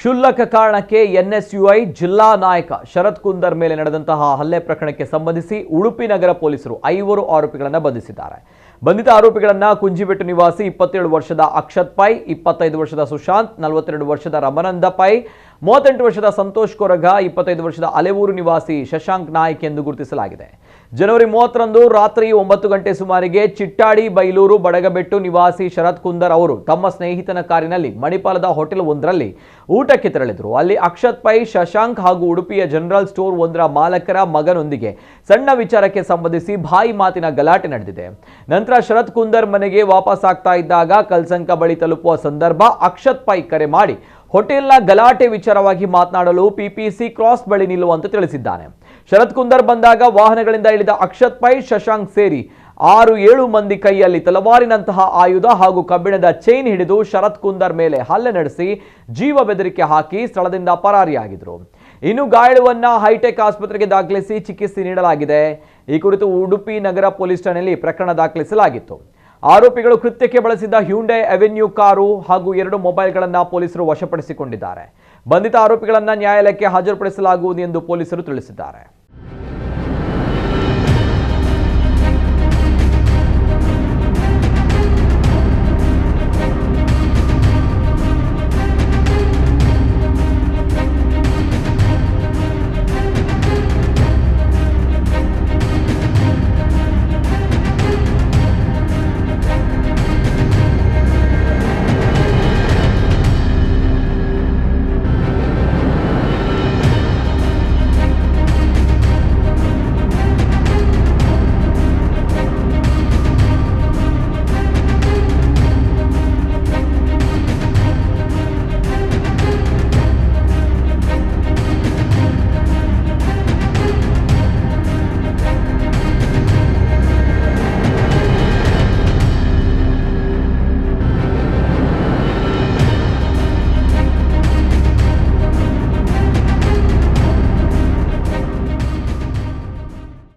ಕ್ಷುಲ್ಲಕ ಕಾರಣಕ್ಕೆ ಎನ್ಎಸ್ಯುಐ ಜಿಲ್ಲಾ ನಾಯಕ ಶರತ್ ಕುಂದರ್ ಮೇಲೆ ನಡೆದಂತಹ ಹಲ್ಲೆ ಪ್ರಕರಣಕ್ಕೆ ಸಂಬಂಧಿಸಿ ಉಡುಪಿ ನಗರ ಪೊಲೀಸರು 5 ಆರೋಪಿಗಳನ್ನು ಬಂಧಿಸಿದ್ದಾರೆ. ಬಂಧಿತ ಆರೋಪಿಗಳನ್ನು ಕುಂಜಿಬೆಟ್ಟು ನಿವಾಸಿ 27 ವರ್ಷದ ಅಕ್ಷತ್ ಪೈ, 25 ವರ್ಷದ ಸುಶಾಂತ್, 42 ವರ್ಷದ ರಮನಂದ ಪೈ, 38 ವರ್ಷದ ಸಂತೋಷ್ ಕೊರಗ, 25 ವರ್ಷದ ಅಲೆವೂರು ನಿವಾಸಿ ಶಶಾಂಕ್ ನಾಯ್ಕ್ ಎಂದು ಗುರುತಿಸಲಾಗಿದೆ. ಜನವರಿ 30ರಂದು ರಾತ್ರಿ 9 ಗಂಟೆ ಸುಮಾರಿಗೆ ಚಿಟ್ಟಾಡಿ ಬೈಲೂರು ಬಡಗಬೆಟ್ಟು ನಿವಾಸಿ ಶರತ್ ಕುಂದರ್ ಅವರು ತಮ್ಮ ಸ್ನೇಹಿತನ ಕಾರಿನಲ್ಲಿ ಮಣಿಪಾಲದ ಹೋಟೆಲ್ ಒಂದರಲ್ಲಿ ಊಟಕ್ಕೆ ತೆರಳಿದರು. ಅಲ್ಲಿ ಅಕ್ಷತ್ ಪೈ, ಶಶಾಂಕ್ ಹಾಗೂ ಉಡುಪಿಯ ಜನರಲ್ ಸ್ಟೋರ್ ಒಂದರ ಮಾಲಕರ ಮಗನೊಂದಿಗೆ ಸಣ್ಣ ವಿಚಾರಕ್ಕೆ ಸಂಬಂಧಿಸಿ ಬಾಯಿ ಮಾತಿನ ಗಲಾಟೆ ನಡೆದಿದೆ. ನಂತರ ಶರತ್ ಕುಂದರ್ ಮನೆಗೆ ವಾಪಸ್ ಆಗ್ತಾ ಇದ್ದಾಗ ಕಲ್ಸಂಕ ಬಳಿ ತಲುಪುವ ಸಂದರ್ಭ ಅಕ್ಷತ್ ಪೈ ಕರೆ ಮಾಡಿ ಹೋಟೆಲ್ನ ಗಲಾಟೆ ವಿಚಾರವಾಗಿ ಮಾತನಾಡಲು ಪಿಪಿಸಿ ಕ್ರಾಸ್ ಬಳಿ ನಿಲ್ಲುವಂತೆ ತಿಳಿಸಿದ್ದಾನೆ. ಶರತ್ ಕುಂದರ್ ಬಂದಾಗ ವಾಹನಗಳಿಂದ ಇಳಿದ ಅಕ್ಷತ್ ಪೈ, ಶಶಾಂಕ್ ಸೇರಿ 6-7 ಮಂದಿ ಕೈಯಲ್ಲಿ ತಲವಾರಿನಂತಹ ಆಯುಧ ಹಾಗೂ ಕಬ್ಬಿಣದ ಚೈನ್ ಹಿಡಿದು ಶರತ್ ಕುಂದರ್ ಮೇಲೆ ಹಲ್ಲೆ ನಡೆಸಿ ಜೀವ ಬೆದರಿಕೆ ಹಾಕಿ ಸ್ಥಳದಿಂದ ಪರಾರಿಯಾಗಿದ್ರು. ಇನ್ನು ಗಾಯಾಳುವನ್ನ ಹೈಟೆಕ್ ಆಸ್ಪತ್ರೆಗೆ ದಾಖಲಿಸಿ ಚಿಕಿತ್ಸೆ ನೀಡಲಾಗಿದೆ. ಈ ಕುರಿತು ಉಡುಪಿ ನಗರ ಪೊಲೀಸ್ ಠಾಣೆಯಲ್ಲಿ ಪ್ರಕರಣ ದಾಖಲಿಸಲಾಗಿತ್ತು. ಆರೋಪಿಗಳು ಕೃತ್ಯಕ್ಕೆ ಬಳಸಿದ್ದ ಹ್ಯುಂಡೈ ಅವೆನ್ಯೂ ಕಾರು ಹಾಗೂ 2 ಮೊಬೈಲ್ಗಳನ್ನು ಪೊಲೀಸರು ವಶಪಡಿಸಿಕೊಂಡಿದ್ದಾರೆ. ಬಂಧಿತ ಆರೋಪಿಗಳನ್ನು ನ್ಯಾಯಾಲಯಕ್ಕೆ ಹಾಜರುಪಡಿಸಲಾಗುವುದು ಎಂದು ಪೊಲೀಸರು ತಿಳಿಸಿದ್ದಾರೆ.